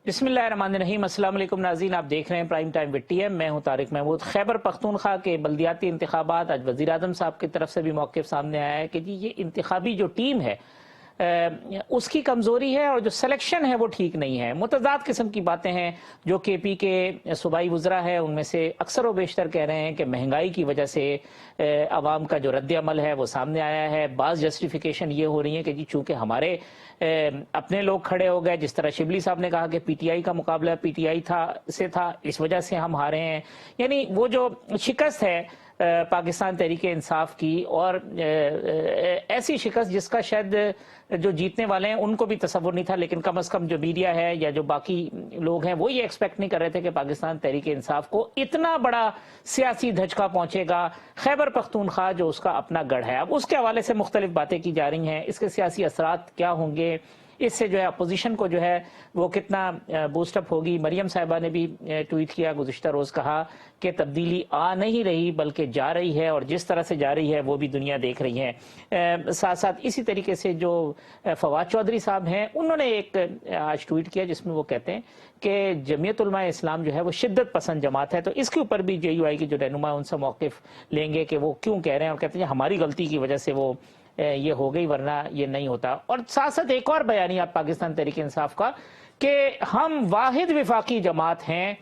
بسم اللہ الرحمن الرحیم۔ السلام علیکم ناظرین، آپ دیکھ رہے ہیں prime time with T M. میں ہوں طارق محمود۔ خیبر پختونخوا کے بلدیاتی انتخابات، آج وزیر اعظم صاحب کی طرف سے بھی موقف سامنے آیا ہے کہ جی یہ انتخابی جو ٹیم ہے اس کی کمزوری ہے اور جو سلیکشن ہے وہ ٹھیک نہیں ہے۔ متضاد قسم کی باتیں ہیں جو کے پی کے صوبائی وزراء ہے ان میں سے اکثر و بیشتر کہہ رہے ہیں کہ مہنگائی کی وجہ سے عوام کا جو رد عمل ہے وہ سامنے آیا ہے۔ بعض جسٹیفیکیشن یہ ہو رہی ہے کہ جی چونکہ ہمارے اپنے لوگ کھڑے ہو گئے، جس طرح شبلی صاحب نے کہا کہ پی ٹی آئی کا مقابلہ پی ٹی آئی تھا اس وجہ سے ہم ہارے ہیں۔ یعنی وہ جو شکست ہے پاکستان تحریک انصاف کی، اور ایسی شکست جس کا شاید جو جیتنے والے ہیں ان کو بھی تصور نہیں تھا، لیکن کم از کم جو میڈیا ہے یا جو باقی لوگ ہیں وہ یہ ایکسپیکٹ نہیں کر رہے تھے کہ پاکستان تحریک انصاف کو اتنا بڑا سیاسی دھچکا پہنچے گا۔ خیبر پختونخوا جو اس کا اپنا گڑھ ہے، اب اس کے حوالے سے مختلف باتیں کی جا رہی ہیں، اس کے سیاسی اثرات کیا ہوں گے، اس سے جو ہے اپوزیشن کو جو ہے وہ کتنا بوسٹ اپ ہوگی۔ مریم صاحبہ نے بھی ٹویٹ کیا گزشتہ روز، کہا کہ تبدیلی آ نہیں رہی بلکہ جا رہی ہے، اور جس طرح سے جا رہی ہے وہ بھی دنیا دیکھ رہی ہے۔ ساتھ ساتھ اسی طریقے سے جو فواد چودھری صاحب ہیں انہوں نے ایک آج ٹویٹ کیا جس میں وہ کہتے ہیں کہ جمعیت علماء اسلام جو ہے وہ شدت پسند جماعت ہے، تو اس کے اوپر بھی جے یو آئی کی جو رہنما ان سے موقف لیں گے کہ وہ کیوں کہہ رہے ہیں، اور کہتے ہیں ہماری غلطی کی وجہ سے وہ یہ ہو گئی ورنہ یہ نہیں ہوتا۔ اور ساتھ ساتھ ایک اور بیانیہ پاکستان تحریک انصاف کا کہ ہم واحد وفاقی جماعت ہیں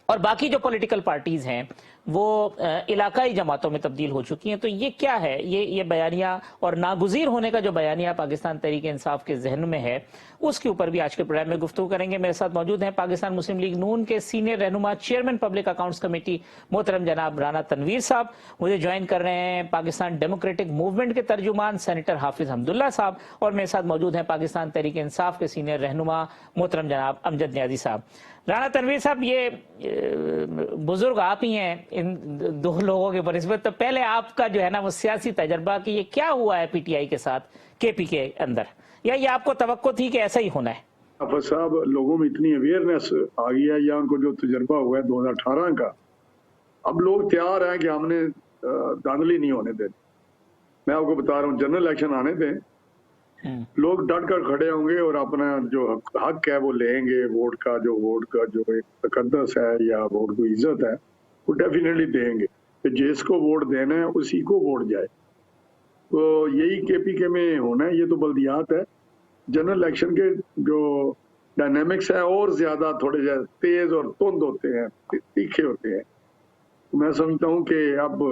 اور باقی جو پولیٹیکل پارٹیز ہیں وہ علاقائی جماعتوں میں تبدیل ہو چکی ہیں۔ تو یہ کیا ہے، یہ بیانیہ اور ناگزیر ہونے کا جو بیانیہ پاکستان تحریک انصاف کے ذہن میں ہے، اس کے اوپر بھی آج کے پروگرام میں گفتگو کریں گے۔ میرے ساتھ موجود ہیں پاکستان مسلم لیگ نون کے سینئر رہنما، چیئرمین پبلک اکاؤنٹس کمیٹی محترم جناب رانا تنویر صاحب، مجھے جوائن کر رہے ہیں پاکستان ڈیموکریٹک موومنٹ کے ترجمان سینیٹر حافظ حمداللہ صاحب، اور میرے ساتھ موجود ہیں پاکستان تحریک انصاف کے سینئر رہنما محترم جناب امجد نیازی صاحب۔ رانا تنویر صاحب، یہ بزرگ آپ ہی ہیں ان دو لوگوں کے بنسبت، تو پہلے آپ کا جو ہے نا وہ سیاسی تجربہ کہ یہ کیا ہوا ہے پی ٹی آئی کے ساتھ کے پی کے اندر، یا یہ آپ کو توقع تھی کہ ایسا ہی ہونا ہے؟ حافظ صاحب، لوگوں میں اتنی اویئرنیس آ گئی ہے یا ان کو جو تجربہ ہوا ہے 2018 کا، اب لوگ تیار ہیں کہ ہم نے دھاندلی نہیں ہونے دیں۔ میں آپ کو بتا رہا ہوں، جنرل الیکشن آنے دیں، لوگ ڈٹ کر کھڑے ہوں گے اور اپنا جو حق ہے وہ لیں گے۔ ووٹ کا جو ایک تقدس ہے یا ووٹ کو عزت ہے وہ ڈیفینیٹلی دیں گے کہ جس کو ووٹ دینا ہے اسی کو ووٹ جائے۔ تو یہی کے پی کے میں ہونا ہے۔ یہ تو بلدیات ہے، جنرل الیکشن کے جو ڈائنامکس ہے اور زیادہ تھوڑے تیز اور تند ہوتے ہیں، تیکھے ہوتے ہیں۔ میں سمجھتا ہوں کہ اب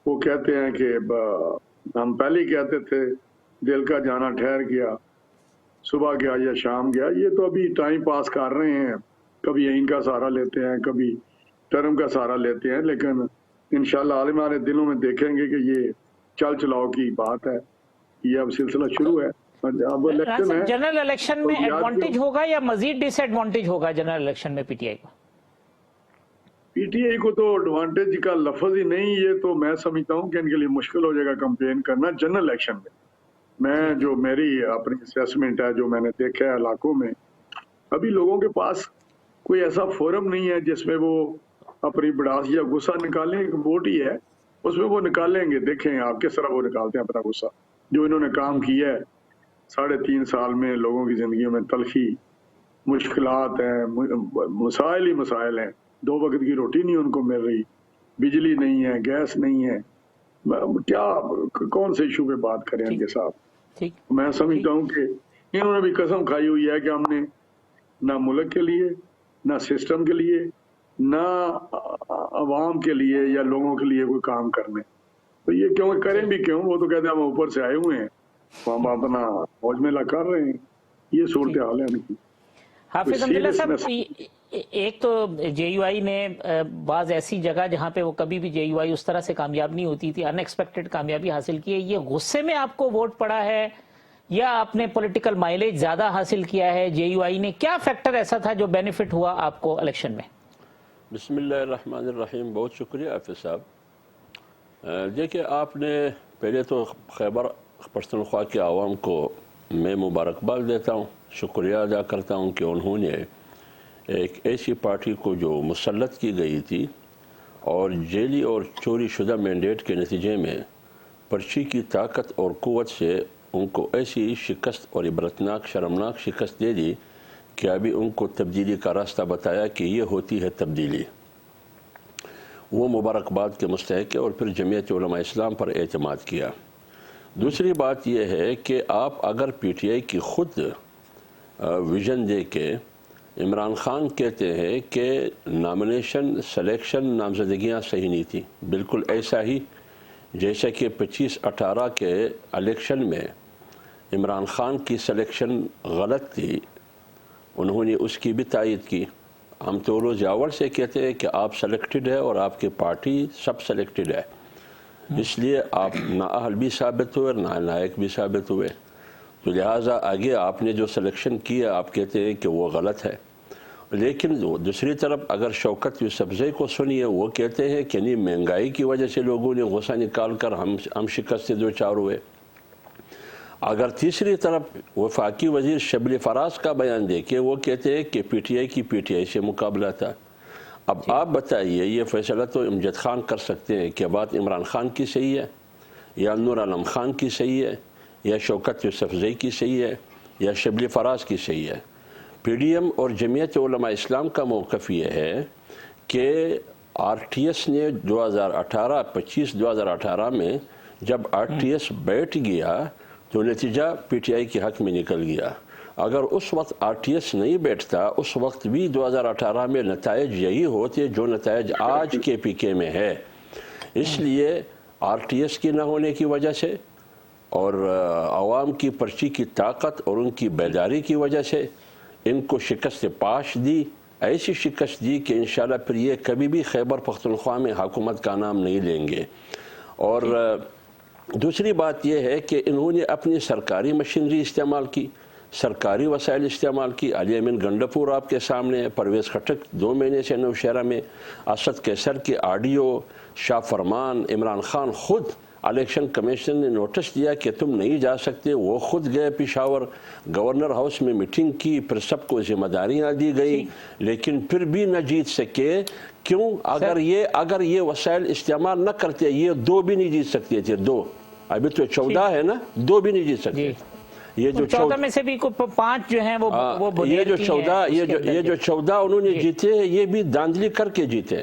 وہ کہتے ہیں کہ ہم پہلے کہتے تھے دل کا جانا ٹھہر گیا، صبح گیا یا شام گیا، یہ تو ابھی ٹائم پاس کر رہے ہیں، کبھی ان کا سہارا لیتے ہیں کبھی ٹرم کا سہارا لیتے ہیں، لیکن انشاءاللہ آنے والے دنوں میں دیکھیں گے کہ یہ چل چلاؤ کی بات ہے، یہ اب سلسلہ شروع ہے۔ اب الیکشن ہے، جنرل الیکشن میں ایڈوانٹیج ہوگا یا مزید ڈس ایڈوانٹیج ہوگا جنرل الیکشن میں پی ٹی آئی کو؟ پی ٹی آئی کو تو ایڈوانٹیج کا لفظ ہی نہیں، یہ تو میں سمجھتا ہوں کہ ان کے لیے مشکل ہو جائے گا کمپین کرنا جنرل الیکشن میں۔ میں جو میری اپنی اسیسمنٹ ہے، جو میں نے دیکھا ہے علاقوں میں، ابھی لوگوں کے پاس کوئی ایسا فورم نہیں ہے جس میں وہ اپنی بڑاس یا غصہ نکالیں۔ ووٹ ہی ہے، اس میں وہ نکالیں گے۔ دیکھیں آپ کس طرح وہ نکالتے ہیں اپنا غصہ۔ جو انہوں نے کام کیا ہے 3.5 سال میں، لوگوں کی زندگیوں میں تلخی، مشکلات ہیں، مسائل ہی مسائل ہیں۔ 2 وقت کی روٹی نہیں ان کو مل رہی، بجلی نہیں ہے، گیس نہیں ہے، کیا کون سے ایشو پہ بات کریں ان کے ساتھ؟ میں سمجھتا ہوں کہ انہوں نے بھی قسم کھائی ہوئی ہے کہ ہم نے نہ ملک کے لیے، نہ سسٹم کے لیے، نہ عوام کے لیے یا لوگوں کے لیے کوئی کام کرنے۔ تو یہ کیوں کریں بھی کیوں؟ وہ تو کہتے ہیں ہم اوپر سے آئے ہوئے ہیں، ہم اپنا فوج میلہ کر رہے ہیں۔ یہ صورتحال ہے ان کی۔ حافظ حمداللہ صاحب، ایک تو جے یو آئی نے بعض ایسی جگہ جہاں پہ وہ کبھی بھی جے یو آئی اس طرح سے کامیاب نہیں ہوتی تھی، ان ایکسپیکٹڈ کامیابی حاصل کی ہے۔ یہ غصے میں آپ کو ووٹ پڑا ہے یا آپ نے پولیٹیکل مائلیج زیادہ حاصل کیا ہے؟ جے یو آئی نے کیا فیکٹر ایسا تھا جو بینیفٹ ہوا آپ کو الیکشن میں؟ بسم اللہ الرحمن الرحیم، بہت شکریہ حافظ صاحب۔ دیکھیں، آپ نے پہلے تو خیبر پختونخوا کے عوام کو میں مبارکباد دیتا ہوں، شکریہ ادا کرتا ہوں کہ انہوں نے ایک ایسی پارٹی کو جو مسلط کی گئی تھی اور جیلی اور چوری شدہ مینڈیٹ کے نتیجے میں پرچی کی طاقت اور قوت سے ان کو ایسی شکست اور عبرتناک شرمناک شکست دے دی کہ ابھی ان کو تبدیلی کا راستہ بتایا کہ یہ ہوتی ہے تبدیلی، وہ مبارکباد کے مستحق ہے، اور پھر جمعیت علماء اسلام پر اعتماد کیا۔ دوسری بات یہ ہے کہ آپ اگر پی ٹی آئی کی خود ویژن دے کے عمران خان کہتے ہیں کہ نامنیشن سلیکشن نامزدگیاں صحیح نہیں تھیں، بالکل ایسا ہی جیسا کہ 25/18 کے الیکشن میں عمران خان کی سلیکشن غلط تھی، انہوں نے اس کی بھی تائید کی۔ ہم تو روز اول سے کہتے ہیں کہ آپ سلیکٹڈ ہے اور آپ کی پارٹی سب سلیکٹڈ ہے، اس لیے آپ نااہل بھی ثابت ہوئے اور نالائق بھی ثابت ہوئے، تو لہٰذا آگے آپ نے جو سلیکشن کیا آپ کہتے ہیں کہ وہ غلط ہے۔ لیکن دوسری طرف اگر شوکت یوسفزئی کو سنیے، وہ کہتے ہیں کہ نہیں، مہنگائی کی وجہ سے لوگوں نے غصہ نکال کر ہم شکست سے دو چار ہوئے۔ اگر تیسری طرف وفاقی وزیر شبلی فراز کا بیان دیکھیں، وہ کہتے ہیں کہ پی ٹی آئی سے مقابلہ تھا۔ اب آپ بتائیے، یہ فیصلہ تو امجد خان کر سکتے ہیں کہ بات عمران خان کی صحیح ہے یا نور عالم خان کی صحیح ہے یا شوکت یوسفزئی کی صحیح ہے یا شبلی فراز کی صحیح ہے۔ پی ڈی ایم اور جمعیت علماء اسلام کا موقف یہ ہے کہ آر ٹی ایس نے 25/18 میں جب آر ٹی ایس بیٹھ گیا تو نتیجہ پی ٹی آئی کے حق میں نکل گیا۔ اگر اس وقت آر ٹی ایس نہیں بیٹھتا، اس وقت بھی 2018 میں نتائج یہی ہوتے جو نتائج آج کے پی کے میں ہے۔ اس لیے آر ٹی ایس کی نہ ہونے کی وجہ سے اور عوام کی پرچی کی طاقت اور ان کی بیداری کی وجہ سے ان کو شکست پاش دی، ایسی شکست دی کہ انشاءاللہ پھر یہ کبھی بھی خیبر پختونخوا میں حکومت کا نام نہیں لیں گے۔ اور دوسری بات یہ ہے کہ انہوں نے اپنی سرکاری مشینری استعمال کی، سرکاری وسائل استعمال کی۔ علی امین گنڈپور آپ کے سامنے ہے، پرویز خٹک 2 مہینے سے نوشہرہ میں، اسد کیسر کے آڈیو، شاہ فرمان، عمران خان خود الیکشن کمیشن نے نوٹس دیا کہ تم نہیں جا سکتے، وہ خود گئے پشاور، گورنر ہاؤس میں میٹنگ کی، پھر سب کو ذمہ داریاں دی گئی، لیکن پھر بھی نہ جیت سکے۔ کیوں؟ اگر یہ وسائل استعمال نہ کرتے، یہ 2 بھی نہیں جیت سکتے تھے، 2، ابھی تو 14 ہے نا، 2 بھی نہیں جیت سکتے۔ یہ جو 14 میں سے بھی 5 جو ہیں وہ یہ جو 14 انہوں نے جیتے ہیں، یہ بھی داندلی کر کے جیتے۔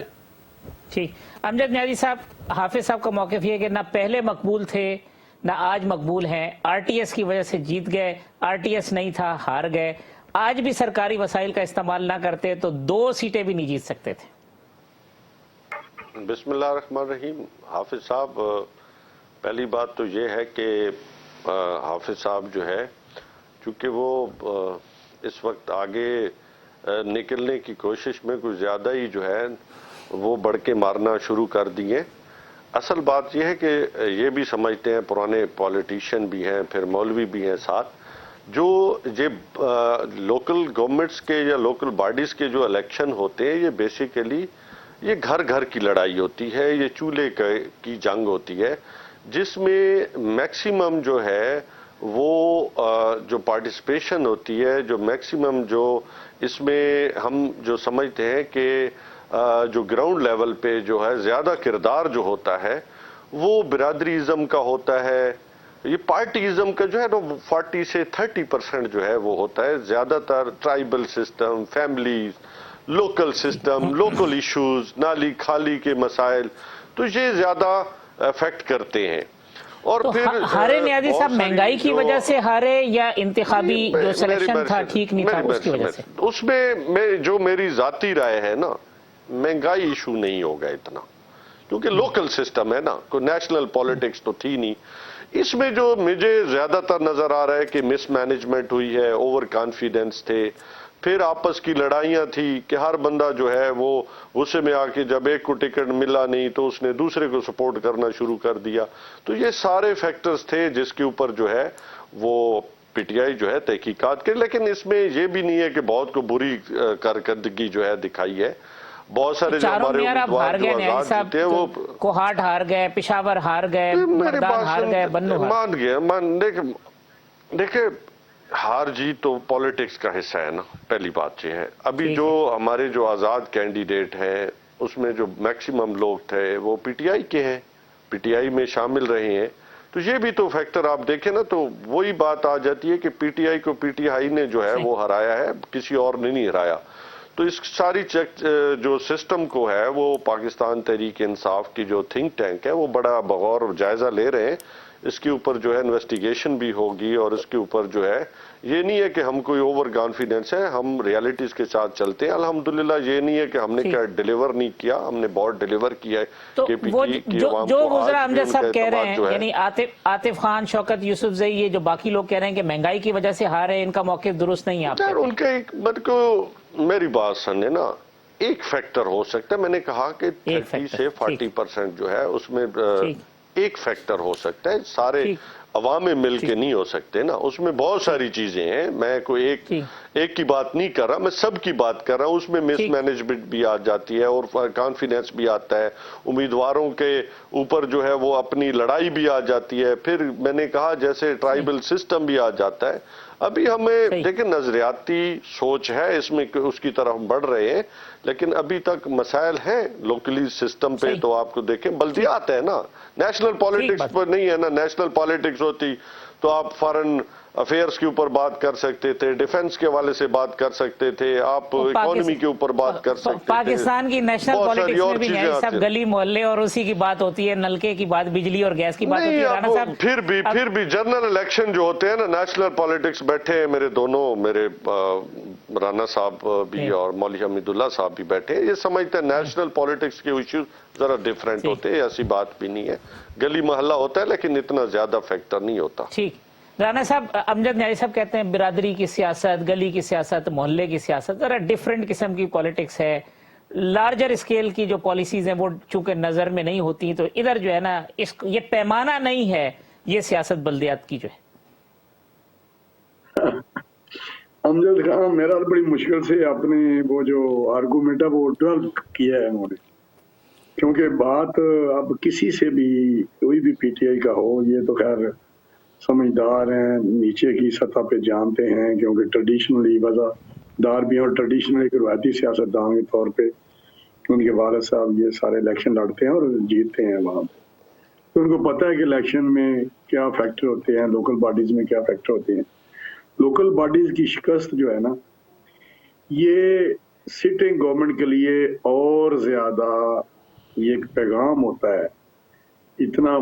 ٹھیک، امجد نیازی صاحب، حافظ صاحب کا موقف یہ ہے کہ نہ پہلے مقبول تھے نہ آج مقبول ہیں، آر ٹی ایس کی وجہ سے جیت گئے، آر ٹی ایس نہیں تھا ہار گئے، آج بھی سرکاری وسائل کا استعمال نہ کرتے تو 2 سیٹیں بھی نہیں جیت سکتے تھے۔ بسم اللہ الرحمن الرحیم۔ حافظ صاحب، پہلی بات تو یہ ہے کہ حافظ صاحب جو ہے، چونکہ وہ اس وقت آگے نکلنے کی کوشش میں کچھ زیادہ ہی جو ہے وہ بڑھ کے مارنا شروع کر دیے۔ اصل بات یہ ہے کہ یہ بھی سمجھتے ہیں، پرانے پولیٹیشین بھی ہیں، پھر مولوی بھی ہیں ساتھ، جو یہ لوکل گورنمنٹس کے یا لوکل باڈیز کے جو الیکشن ہوتے ہیں، یہ بیسیکلی یہ گھر گھر کی لڑائی ہوتی ہے، یہ چولہے کی جنگ ہوتی ہے، جس میں میکسیمم جو ہے وہ جو پارٹیسپیشن ہوتی ہے، جو میکسیمم جو اس میں ہم جو سمجھتے ہیں کہ جو گراؤنڈ لیول پہ جو ہے زیادہ کردار جو ہوتا ہے وہ برادری ازم کا ہوتا ہے، یہ پارٹی ازم کا جو ہے نا 40 سے 30% جو ہے وہ ہوتا ہے، زیادہ تر tribal system, families, local system, local issues, نالی کھالی کے مسائل، تو یہ زیادہ افیکٹ کرتے ہیں۔ اور تو پھر ہارے نیازی صاحب مہنگائی کی وجہ سے ہارے یا انتخابی جو سلیکشن تھا ٹھیک نہیں تھا اس کی وجہ سے؟ اس میں جو میری ذاتی رائے ہے نا، مہنگائی ایشو نہیں ہوگا اتنا، کیونکہ لوکل سسٹم ہے نا، کوئی نیشنل پولیٹکس تو تھی نہیں۔ اس میں جو مجھے زیادہ تر نظر آ رہا ہے کہ مس مینجمنٹ ہوئی ہے، اوور کانفیڈنس تھے، پھر آپس کی لڑائیاں تھی کہ ہر بندہ جو ہے وہ غصے میں آ کے جب ایک کو ٹکٹ ملا نہیں تو اس نے دوسرے کو سپورٹ کرنا شروع کر دیا، تو یہ سارے فیکٹرز تھے جس کے اوپر جو ہے وہ پی ٹی آئی جو ہے تحقیقات کے، لیکن اس میں یہ بھی نہیں ہے کہ بہت کو بری کارکردگی جو ہے دکھائی ہے۔ بہت سارے جو ہمارے امیدوار جو آزاد جیتے ہیں وہ کوہاٹ ہار گئے، پشاور ہار گئے، مردان ہار گئے، بنو ہار گئے۔ مان گیا، دیکھیں ہار جیت تو پولیٹکس کا حصہ ہے نا، پہلی بات یہ ہے۔ ابھی جو ہمارے جو آزاد کینڈیڈیٹ ہیں اس میں جو میکسیمم لوگ تھے وہ پی ٹی آئی کے ہیں، پی ٹی آئی میں شامل رہے ہیں، تو تو یہ بھی تو فیکٹر آپ دیکھیں نا، تو وہی بات آ جاتی ہے کہ پی ٹی آئی کو پی ٹی آئی نے جو ہے وہ ہرایا ہے، کسی اور نے نہیں ہرایا. تو اس ساری جو سسٹم کو ہے وہ پاکستان تحریک انصاف کی جو تھنک ٹینک ہے وہ بڑا بغور اور جائزہ لے رہے ہیں. اس کے اوپر جو ہے انویسٹیگیشن بھی ہوگی، اور اس کے اوپر جو ہے یہ نہیں ہے کہ ہم کوئی اوور کانفیڈنس ہے، ہم ریالٹیز کے ساتھ چلتے ہیں. الحمدللہ یہ نہیں ہے کہ ہم نے کیا ڈیلیور نہیں کیا، ہم نے بہت ڈیلیور کیا ہے. تو وہ جو وزراء امجد صاحب کہہ رہے ہیں، یعنی عاطف خان، شوکت یوسف زئی، یہ جو باقی لوگ کہہ رہے ہیں کہ مہنگائی کی وجہ سے ہار ہے، ان کا موقف درست نہیں ہے. آپ ان کے میری بات سننے نا، ایک فیکٹر ہو سکتا ہے، میں نے کہا کہ 30 سے 40% جو ہے اس میں ایک فیکٹر ہو سکتا ہے، سارے عوام میں مل کے نہیں ہو سکتے نا، اس میں بہت ساری چیزیں ہیں. میں کوئی ایک کی بات نہیں کر رہا، میں سب کی بات کر رہا ہوں. اس میں مس مینجمنٹ بھی آ جاتی ہے اور کانفیڈنس بھی آتا ہے، امیدواروں کے اوپر جو ہے وہ اپنی لڑائی بھی آ جاتی ہے. پھر میں نے کہا جیسے ٹرائبل سسٹم بھی آ جاتا ہے. ابھی ہمیں دیکھیں نظریاتی سوچ ہے اس میں، اس کی طرف بڑھ رہے ہیں، لیکن ابھی تک مسائل ہیں لوکلی سسٹم پہ. تو آپ کو دیکھیں بلدیات ہے نا، نیشنل پالیٹکس پر نہیں ہے نا. نیشنل پالیٹکس ہوتی تو آپ فارن افیئرز کے اوپر بات کر سکتے تھے، ڈیفنس کے حوالے سے بات کر سکتے تھے، آپ اکانومی کے اوپر بات کر سکتے تھے. پاکستان کی نیشنل پالیٹکس میں بھی ہے سب گلی محلے اور اسی کی بات ہوتی ہے، نلکے کی بات، بجلی اور گیس کی بات ہوتی ہے. رانا صاحب پھر بھی جنرل الیکشن جو ہوتے ہیں نا، نیشنل پالیٹکس بیٹھے ہیں میرے رانا صاحب بھی اور مولوی حمید اللہ صاحب بھی بیٹھے ہیں. یہ سمجھتے ہیں نیشنل پالیٹکس کے ایشوز ذرا ڈیفرنٹ ہوتے ہیں، ایسی بات بھی نہیں ہے. گلی محلہ ہوتا ہے لیکن اتنا زیادہ فیکٹر نہیں ہوتا. ٹھیک. رانا صاحب، امجد نیازی صاحب کہتے ہیں برادری کی سیاست، گلی کی سیاست، محلے کی سیاست ذرا ڈیفرنٹ قسم کی پالیٹکس ہے. لارجر اسکیل کی جو پالیسیز ہیں وہ چونکہ نظر میں نہیں ہوتی، تو ادھر جو ہے نا یہ پیمانہ نہیں ہے یہ سیاست بلدیات کی جو ہے. امجد خان میرا بڑی مشکل سے اپنے وہ جو آرگومنٹ ہے وہ ڈیولپ کیا ہے انہوں نے، کیونکہ بات اب کسی سے بھی کوئی بھی پی ٹی آئی کا ہو، یہ تو خیر سمجھدار ہیں، نیچے کی سطح پہ جانتے ہیں، کیونکہ ٹریڈیشنلی وزادار بھی ہیں اور ٹریڈیشنل ایک روایتی سیاستدان کے طور پہ ان کے والد صاحب یہ سارے الیکشن لڑتے ہیں اور جیتتے ہیں وہاں پہ. تو ان کو پتہ ہے کہ الیکشن میں کیا فیکٹر ہوتے ہیں، لوکل باڈیز میں کیا فیکٹر ہوتے ہیں. لوکل باڈیز کی شکست جو ہے نا، یہ سٹنگ گورنمنٹ کے لیے اور زیادہ یہ ایک پیغام ہوتا ہے. اتنی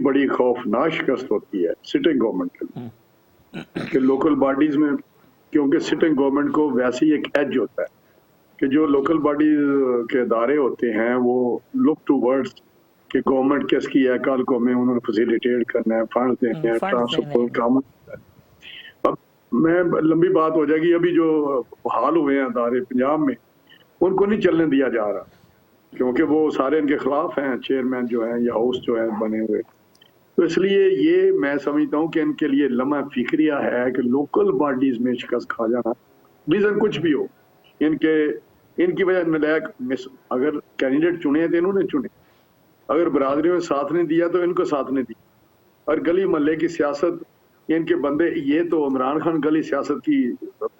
بڑی خوفناک شکست ہوتی ہے سٹنگ گورنمنٹ کے لیے کہ لوکل باڈیز میں، کیونکہ سٹنگ گورنمنٹ کو ویسے ہی ایک ایج ہوتا ہے کہ جو لوکل باڈیز کے ادارے ہوتے ہیں وہ لک ٹو ورڈز کہ گورنمنٹ کس کی ہے، کل کو ہمیں انہوں نے فیسیلیٹیٹ کرنا ہے، فنڈ دینے ہیں، ٹرانسپورٹ کام. اب میں لمبی بات ہو جائے گی. ابھی جو حال ہوئے ہیں ادارے پنجاب میں، ان کو نہیں چلنے دیا جا رہا کیونکہ وہ سارے ان کے خلاف ہیں، چیئرمین جو ہیں یا ہاؤس جو ہیں بنے ہوئے. تو اس لیے یہ میں سمجھتا ہوں کہ ان کے لیے لمحہ فکریہ ہے کہ لوکل باڈیز میں شکست کھا جانا، ریزن کچھ بھی ہو، ان کی وجہ نلائق اگر کینڈیڈیٹ چنے تھے انہوں نے چنے، اگر برادریوں نے ساتھ نہیں دیا تو ان کو ساتھ نہیں دیا. اور گلی محلے کی سیاست ان کے بندے، یہ تو عمران خان گلی سیاست کی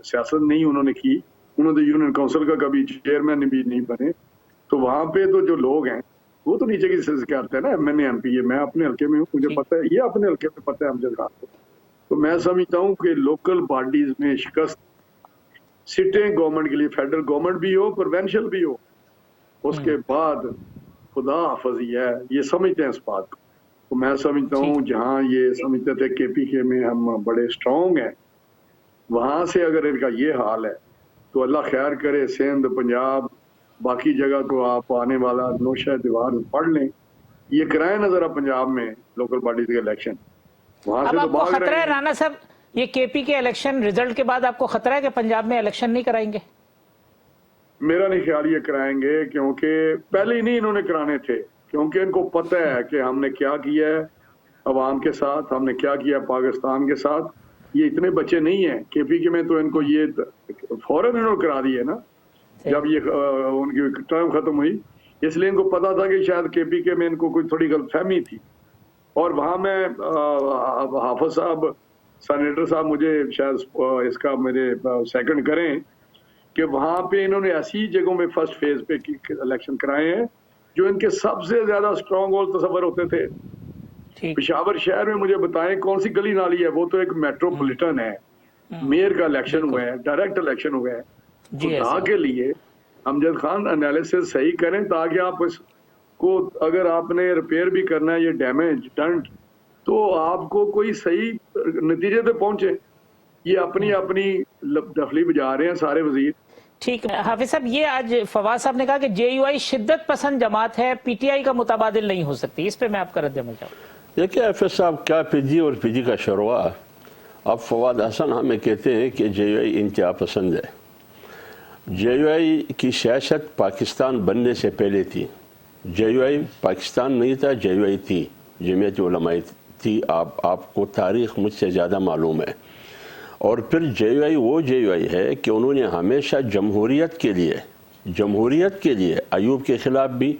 سیاست نہیں انہوں نے کی، انہوں نے یونین کونسل کا کبھی چیئرمین بھی نہیں بنے. تو وہاں پہ تو جو لوگ ہیں وہ تو نیچے کی سے کرتے ہیں نا، M N A M P. میں اپنے حلقے میں ہوں، مجھے پتہ ہے، یہ اپنے حلقے میں پتہ ہے امجد خان کو. تو میں سمجھتا ہوں کہ لوکل باڈیز میں شکست سٹنگ گورنمنٹ کے لیے، فیڈرل گورنمنٹ بھی ہو، پروونشل بھی ہو، اس کے بعد خدا حافظی ہے، یہ سمجھتے ہیں اس بات کو. تو میں سمجھتا ہوں جہاں یہ سمجھتے تھے کے پی کے میں ہم بڑے اسٹرانگ ہیں، وہاں سے اگر ان کا یہ حال ہے تو اللہ خیر کرے. سندھ، پنجاب، باقی جگہ کو آپ آنے والا نوشہ دیوار پڑھ لیں، یہ کرائیں نا ذرا پنجاب میں لوکل باڈیز کے الیکشن، وہاں سے تو بھاگ رہے ہیں. خطرہ ہے رانا صاحب یہ کے پی کے الیکشن رزلٹ کے بعد آپ کو خطرہ ہے کہ پنجاب میں الیکشن نہیں کرائیں گے؟ میرا نہیں خیال یہ کرائیں گے، کیونکہ پہلے ہی نہیں انہوں نے کرانے تھے، کیونکہ ان کو پتہ ہے کہ ہم نے کیا کیا ہے عوام کے ساتھ، ہم نے کیا کیا پاکستان کے ساتھ. یہ اتنے بچے نہیں ہیں کے پی کے میں، تو ان کو یہ فوراً انہوں نے کرا دیے نا جب یہ ان کی ٹرم ختم ہوئی. اس لیے ان کو پتا تھا کہ شاید کے پی کے میں ان کو کوئی تھوڑی غلط فہمی تھی. اور وہاں میں حافظ صاحب، سینیٹر صاحب مجھے شاید اس کا میرے سیکنڈ کریں کہ وہاں پہ انہوں نے ایسی جگہوں میں فرسٹ فیز پہ الیکشن کرائے ہیں جو ان کے سب سے زیادہ اسٹرانگ ہول تصور ہوتے تھے. پشاور شہر میں مجھے بتائیں کون سی گلی نالی ہے؟ وہ تو ایک میٹروپولیٹن ہے، میئر کا الیکشن ہوا ہے، ڈائریکٹ الیکشن ہوا ہے، خدا کے لیے امجد خان انالیسس صحیح کریں تاکہ آپ اس کو اگر آپ نے ریپیئر بھی کرنا ہے یہ ڈیمیج ڈنٹ تو آپ کو کوئی صحیح نتیجے پہ پہنچے. یہ اپنی دخلی بجا رہے ہیں سارے وزیر. ٹھیک ہے حافظ صاحب، یہ آج فواد صاحب نے کہا کہ جے یو آئی شدت پسند جماعت ہے، پی ٹی آئی کا متبادل نہیں ہو سکتی، اس پہ میں آپ کا رد عمل چاہوں. دیکھیں حافظ صاحب، کیا پی جی اور پی جی کا شروع. اب فواد حسن ہمیں کہتے ہیں کہ جے یو آئی انتہا پسند ہے. جے یو آئی کی سیاست پاکستان بننے سے پہلے تھی. جے یو آئی پاکستان نہیں تھا، جے یو آئی تھی، جمعیت علماء تھی. آپ کو تاریخ مجھ سے زیادہ معلوم ہے. اور پھر جے یو آئی وہ جے یو آئی ہے کہ انہوں نے ہمیشہ جمہوریت کے لیے ایوب کے خلاف بھی،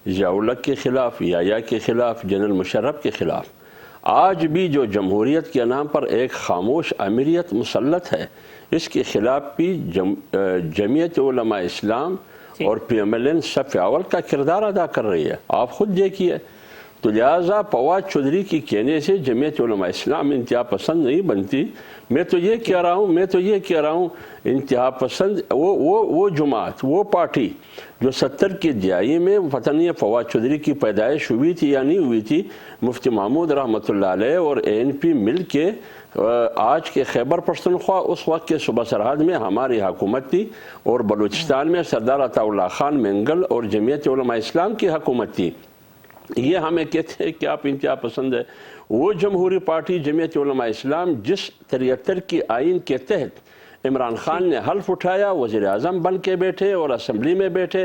ضیاء الحق کے خلاف، یحییٰ کے خلاف، جنرل مشرف کے خلاف، آج بھی جو جمہوریت کے نام پر ایک خاموش امیریت مسلط ہے، اس کے خلاف بھی جمعیت علماء اسلام اور پی ایم ایل این صف اول کا کردار ادا کر رہی ہے. آپ خود دیکھیے. تو لہٰذا فواد چودھری کی کہنے سے جمعیت علماء اسلام انتہا پسند نہیں بنتی. میں تو یہ کہہ رہا ہوں انتہا پسند وہ جماعت، وہ پارٹی جو 70 کی دہائی میں پتہ نہیں فواد چودھری کی پیدائش ہوئی تھی یا نہیں ہوئی تھی، مفتی محمود رحمۃ اللہ علیہ اور اے این پی مل کے آج کے خیبر پختونخوا اس وقت کے صوبہ سرحد میں ہماری حکومت تھی، اور بلوچستان میں سردار عطا اللہ خان مینگل اور جمعیت علماء اسلام کی حکومت تھی. یہ ہمیں کہتے ہیں کہ آپ انتہا پسند ہے. وہ جمہوری پارٹی جمعیت علماء اسلام جس 73 کی آئین کے تحت عمران خان نے حلف اٹھایا، وزیر اعظم بن کے بیٹھے اور اسمبلی میں بیٹھے،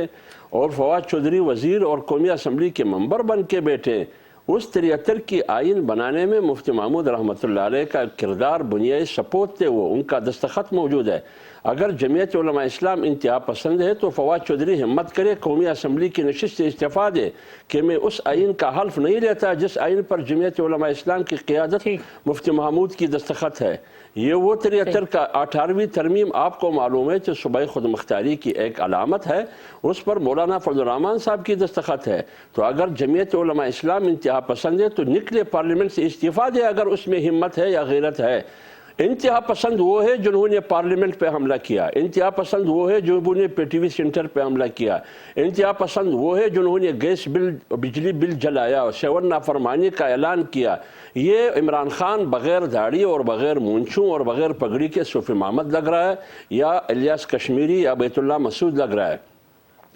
اور فواد چودھری وزیر اور قومی اسمبلی کے ممبر بن کے بیٹھے، اس 73 کی آئین بنانے میں مفتی محمود رحمۃ اللہ علیہ کا کردار بنیادی سپوت تھے. وہ ان کا دستخط موجود ہے. اگر جمعیت علماء اسلام انتہا پسند ہے تو فواد چودھری ہمت کرے، قومی اسمبلی کی نشست سے استعفیٰ دے کہ میں اس آئین کا حلف نہیں لیتا جس آئین پر جمعیت علماء اسلام کی قیادت مفتی محمود کی دستخط ہے. یہ وہ 73 کا 18ویں ترمیم آپ کو معلوم ہے کہ صوبائی خود مختاری کی ایک علامت ہے، اس پر مولانا فضل الرحمان صاحب کی دستخط ہے. تو اگر جمعیت علماء اسلام انتہا پسند ہے تو نکلے پارلیمنٹ سے استعفیٰ دے اگر اس میں ہمت ہے یا غیرت ہے. انتہا پسند وہ ہے جنہوں نے پارلیمنٹ پہ حملہ کیا، انتہا پسند وہ ہے جنہوں نے پی ٹی وی سینٹر پہ حملہ کیا، انتہا پسند وہ ہے جنہوں نے گیس بل، بجلی بل جلایا، 7 نافرمانی کا اعلان کیا. یہ عمران خان بغیر داڑھی اور بغیر مونچھوں اور بغیر پگڑی کے صوفی محمد لگ رہا ہے یا الیاس کشمیری یا بیت اللہ مسعود لگ رہا ہے.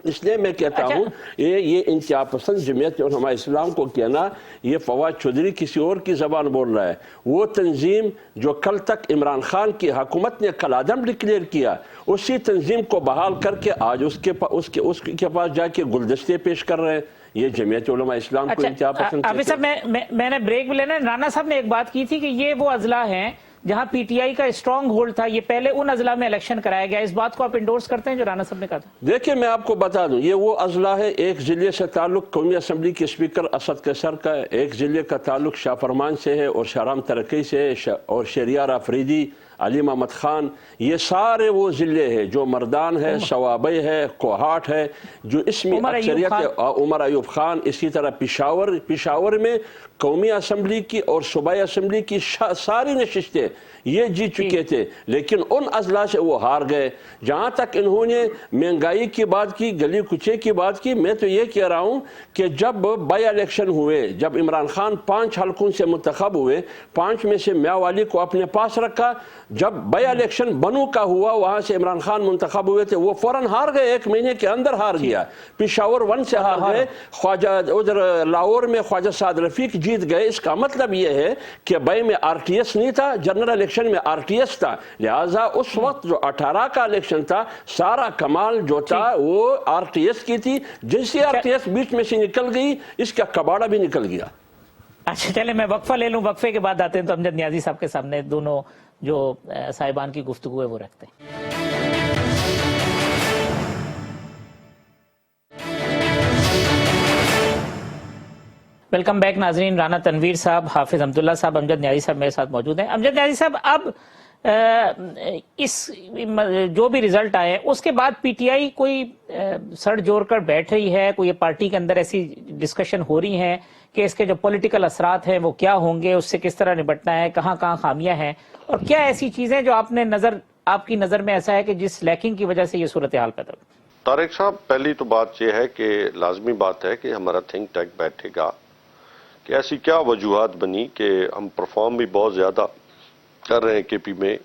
اس لیے میں کہتا ہوں یہ انتہا پسند جمعیت علماء اسلام کو کہنا، یہ فواد چودھری کسی اور کی زبان بول رہا ہے. وہ تنظیم جو کل تک عمران خان کی حکومت نے کالعدم ڈکلیئر کیا، اسی تنظیم کو بحال کر کے آج اس کے پاس جا کے گلدستے پیش کر رہے ہیں. یہ جمعیت علماء اسلام کو انتہا پسند. ابھی صاحب میں نے بریک بھی لینا ہے. رانا صاحب نے ایک بات کی تھی کہ یہ وہ اضلاع ہیں جہاں پی ٹی آئی کا اسٹرانگ ہولڈ تھا، یہ پہلے ان اضلاع میں الیکشن کرایا گیا. اس بات کو آپ انڈورس کرتے ہیں جو رانا صاحب نے کہا تھا؟ دیکھیں میں آپ کو بتا دوں، یہ وہ اضلاع ہے. ایک ضلع سے تعلق قومی اسمبلی کے اسپیکر اسد قیصر کا ہے، ایک ضلع کا تعلق شاہ فرمان سے ہے اور شاہرام ترکی سے ہے، اور شہریار آفریدی، علی محمد خان. یہ سارے وہ ضلع ہیں جو مردان ہے، سوابئی ہے، کوہاٹ ہے، جو اس میں اکثریت ہے. عمر ایوب خان. اسی طرح پشاور میں قومی اسمبلی کی اور صوبائی اسمبلی کی ساری نشستیں یہ جیت چکے تھے، لیکن ان اضلاع سے وہ ہار گئے. جہاں تک انہوں نے مہنگائی کی بات کی، گلی کچے کی بات کی، میں تو یہ کہہ رہا ہوں کہ جب بائی الیکشن ہوئے، جب عمران خان 5 حلقوں سے منتخب ہوئے، 5 میں سے میاوالی کو اپنے پاس رکھا. جب بائی الیکشن بنو کا ہوا، وہاں سے عمران خان منتخب ہوئے تھے، وہ فوراً ہار گئے، 1 مہینے کے اندر ہار گیا. پشاور 1 سے ہار گئے. خواجہ ادھر لاہور میں خواجہ سعد رفیق جیت گئے. اس کا مطلب یہ ہے کہ بائی میں آر ٹی ایس نہیں تھا، جنرل الیکشن میں آر ٹی ایس تھا. لہٰذا اس وقت جو 18 کا الیکشن تھا، سارا کمال جو تھا وہ آر ٹی ایس کی تھی. جیسے آر ٹی ایس بیچ میں سے نکل گئی، اس کا کباڑا بھی نکل گیا. اچھا چلے میں وقفہ لے لوں، وقفے کے بعد آتے ہیں تو امجد نیازی صاحب کے سامنے دونوں جو صاحبان کی گفتگو ہے وہ رکھتے ہیں. ویلکم بیک ناظرین. رانا تنویر صاحب، حافظ عبداللہ صاحب، امجد نیازی صاحب میرے ساتھ موجود ہیں. امجد نیازی صاحب، اب اس جو بھی رزلٹ آئے اس کے بعد پی ٹی آئی کوئی سڑ جوڑ کر بیٹھ رہی ہے، کوئی پارٹی کے اندر ایسی ڈسکشن ہو رہی ہیں کہ اس کے جو پولیٹیکل اثرات ہیں وہ کیا ہوں گے، اس سے کس طرح نپٹنا ہے، کہاں کہاں خامیاں ہیں، اور کیا ایسی چیزیں جو آپ کی نظر میں ایسا ہے کہ جس لیکنگ کی وجہ سے یہ صورتحال پیدا ہوئی؟ طارق صاحب، پہلی تو بات یہ ہے کہ لازمی بات ہے کہ ہمارا تھنک ٹینک بیٹھے گا کہ ایسی کیا وجوہات بنی کہ ہم پرفارم بھی بہت زیادہ کر رہے ہیں کے پی میں،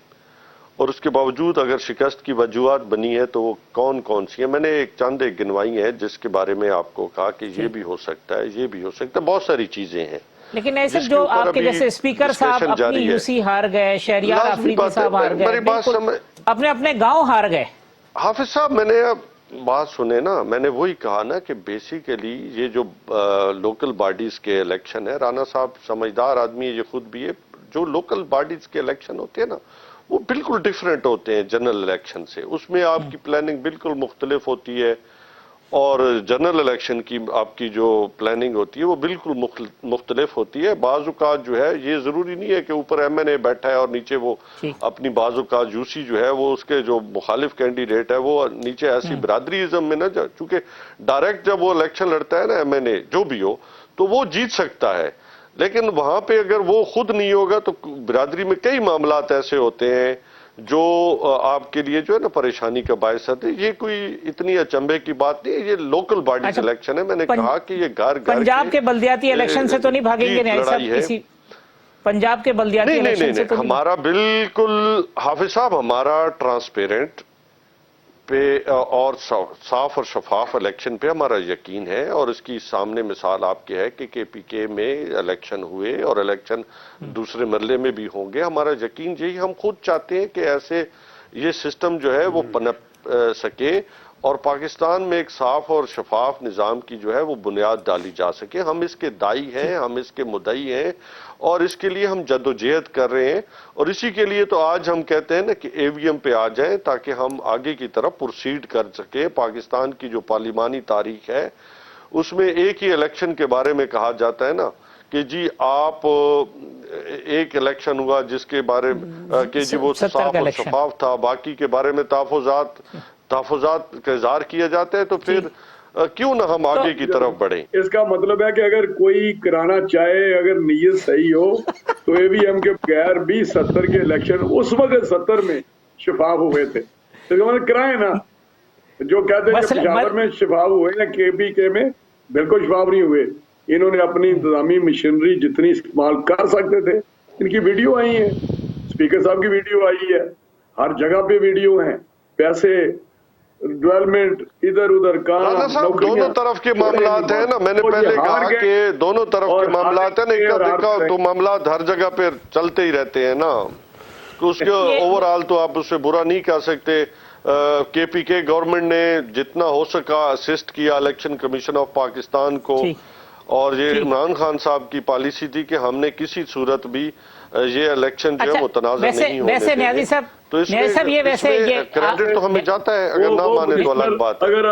اور اس کے باوجود اگر شکست کی وجوہات بنی ہے تو وہ کون کون سی ہیں. میں نے ایک گنوائی ہیں جس کے بارے میں آپ کو کہا کہ یہ بھی ہو سکتا ہے، یہ بھی ہو سکتا ہے، بہت ساری چیزیں ہیں. لیکن ایسے جو آپ کے جیسے اسپیکر صاحب اپنی یو سی ہار گئے، شہریار آفریدی صاحب ہار گئے، اپنے اپنے گاؤں ہار گئے. حافظ صاحب، میں نے اب بات سنے نا، میں نے وہی کہا نا کہ بیسیکلی یہ جو لوکل باڈیز کے الیکشن ہے، رانا صاحب سمجھدار آدمی ہے، یہ خود بھی ہے، جو لوکل باڈیز کے الیکشن ہوتے ہیں نا وہ بالکل ڈیفرنٹ ہوتے ہیں جنرل الیکشن سے. اس میں آپ کی پلاننگ بالکل مختلف ہوتی ہے، اور جنرل الیکشن کی آپ کی جو پلاننگ ہوتی ہے وہ بالکل مختلف ہوتی ہے. بعض اوقات جو ہے یہ ضروری نہیں ہے کہ اوپر ایم این اے بیٹھا ہے اور نیچے وہ اپنی بعض اوقات یو سی جو ہے وہ اس کے جو مخالف کینڈیڈیٹ ہے وہ نیچے ایسی برادری ازم میں نہ جا، چونکہ ڈائریکٹ جب وہ الیکشن لڑتا ہے نا ایم این اے جو بھی ہو تو وہ جیت سکتا ہے، لیکن وہاں پہ اگر وہ خود نہیں ہوگا تو برادری میں کئی معاملات ایسے ہوتے ہیں جو آپ کے لیے جو ہے نا پریشانی کا باعث ہے. یہ کوئی اتنی اچنبے کی بات نہیں ہے، یہ لوکل باڈی الیکشن ہے. میں نے کہا کہ یہ گھر پنجاب کے بلدیاتی الیکشن سے تو نہیں بھاگیں گے نیاز صاحب کسی؟ پنجاب کے بلدیاتی الیکشن سے تو نہیں؟ ہمارا بالکل حافظ صاحب، ہمارا ٹرانسپیرنٹ پہ اور صاف اور شفاف الیکشن پہ ہمارا یقین ہے، اور اس کی سامنے مثال آپ کے ہے کہ کے پی کے میں الیکشن ہوئے اور الیکشن دوسرے مرحلے میں بھی ہوں گے. ہمارا یقین یہی، ہم خود چاہتے ہیں کہ ایسے یہ سسٹم جو ہے وہ پنپ سکے اور پاکستان میں ایک صاف اور شفاف نظام کی جو ہے وہ بنیاد ڈالی جا سکے. ہم اس کے دائی ہیں، ہم اس کے مدعی ہیں، اور اس کے لیے ہم جدوجہد کر رہے ہیں، اور اسی کے لیے تو آج ہم کہتے ہیں نا کہ اے وی ایم پہ آ جائیں تاکہ ہم آگے کی طرف پروسیڈ کر سکیں. پاکستان کی جو پارلیمانی تاریخ ہے اس میں ایک ہی الیکشن کے بارے میں کہا جاتا ہے نا کہ جی آپ ایک الیکشن ہوا جس کے بارے میں کہ جی وہ صاف اور شفاف تھا، باقی کے بارے میں تحفظات کا اظہار کیا جاتا ہے، تو پھر کیوں نہ ہم آگے کی طرف بڑھیں. اس کا مطلب ہے کہ اگر کوئی کرانا چاہے، اگر نیت صحیح ہو تو اے وی ایم کے بغیر بھی 70 کے الیکشن اس وقت 70 میں شفاف ہوئے تھے، تو کرائیں نا. جو کہتے ہیں کہ پشاور میں شفاف ہوئے ہیں، کے پی کے میں بالکل شفاف نہیں ہوئے. انہوں نے اپنی انتظامی مشینری جتنی استعمال کر سکتے تھے، ان کی ویڈیو آئی ہیں، اسپیکر صاحب کی ویڈیو آئی ہے، ہر جگہ پہ ویڈیو ہیں. پیسے ڈیولپمنٹ ادھر ادھر رانا صاحب دونوں طرف کے معاملات ہیں نا. میں نے پہلے کہا کہ دونوں طرف کے معاملات ہیں نا، تو معاملات ہر جگہ پہ چلتے ہی رہتے ہیں نا. اس کے اوورآل تو آپ اس سے برا نہیں کہہ سکتے. کے پی کے گورنمنٹ نے جتنا ہو سکا اسسٹ کیا الیکشن کمیشن آف پاکستان کو، اور یہ عمران خان صاحب کی پالیسی تھی کہ ہم نے کسی صورت بھی یہ الیکشن جو ہے متنازع نہیں ہونے دیں. تو اس میں کریڈٹ تو ہمیں جاتا ہے، اگر نہ مانے تو الگ بات ہے. اگر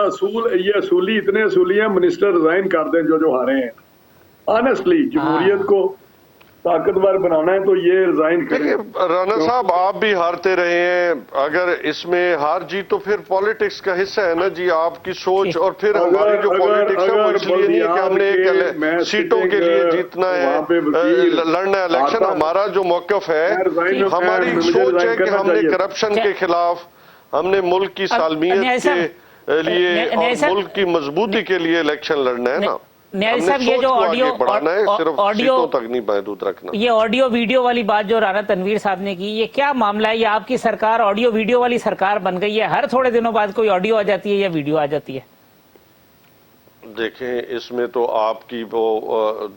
یہ اصولی اتنے اصولی ہیں، منسٹر ریزائن کر دیں جو ہارے ہیں. آنیسٹلی جمہوریت کو طاقتور بنانا ہے تو یہ ریزائن کریں. رانا صاحب آپ بھی ہارتے رہے ہیں، اگر اس میں ہار جیت تو پھر پالیٹکس کا حصہ ہے نا جی، آپ کی سوچ. اور پھر ہماری جو پالیٹکس ہے وہ اس لیے نہیں ہے کہ ہم نے سیٹوں کے لیے جیتنا ہے، لڑنا ہے الیکشن. ہمارا جو موقف ہے، ہماری سوچ ہے کہ ہم نے کرپشن کے خلاف، ہم نے ملک کی سالمیت کے لیے اور ملک کی مضبوطی کے لیے الیکشن لڑنا ہے نا. نیاز صاحب یہ جو آڈیو ویڈیو والی بات جو رانا تنویر صاحب نے کی، یہ کیا معاملہ ہے؟ یہ آپ کی سرکار آڈیو ویڈیو والی سرکار بن گئی ہے، ہر تھوڑے دنوں بعد کوئی آڈیو آ جاتی ہے یا ویڈیو آ جاتی ہے. دیکھیں اس میں تو آپ کی وہ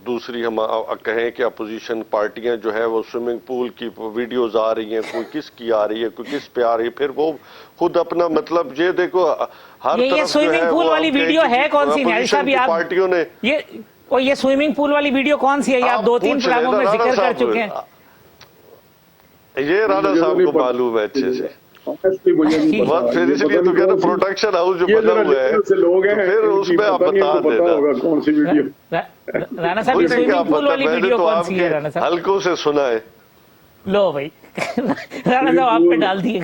دوسری ہم کہیں کہ اپوزیشن پارٹیاں جو ہے وہ سوئمنگ پول کی ویڈیوز آ رہی ہیں، کوئی کس کی آ رہی ہے، کوئی کس پہ آ رہی ہے، پھر وہ خود اپنا مطلب یہ دیکھو ہر یہ سوئمنگ پول والی ویڈیو ہے کون سی نیاز صاحب؟ پارٹیوں نے یہ سوئمنگ پول والی ویڈیو کون سی ہے؟ آپ 2-3 پروگراموں میں ذکر کر چکے ہیں. یہ رانا صاحب کو معلوم ہے اچھے سے. پھر اس لیے تو کہنا پروڈکشن ہاؤس جو بنا ہوا ہے پھر اس میں آپ بتا دینا. رانا صاحب سوئمنگ پول والی ویڈیو کون سی ہے؟ رانا صاحب ہلکوں سے سنا ہے. لو بھائی رانا صاحب آپ پہ ڈال دیے.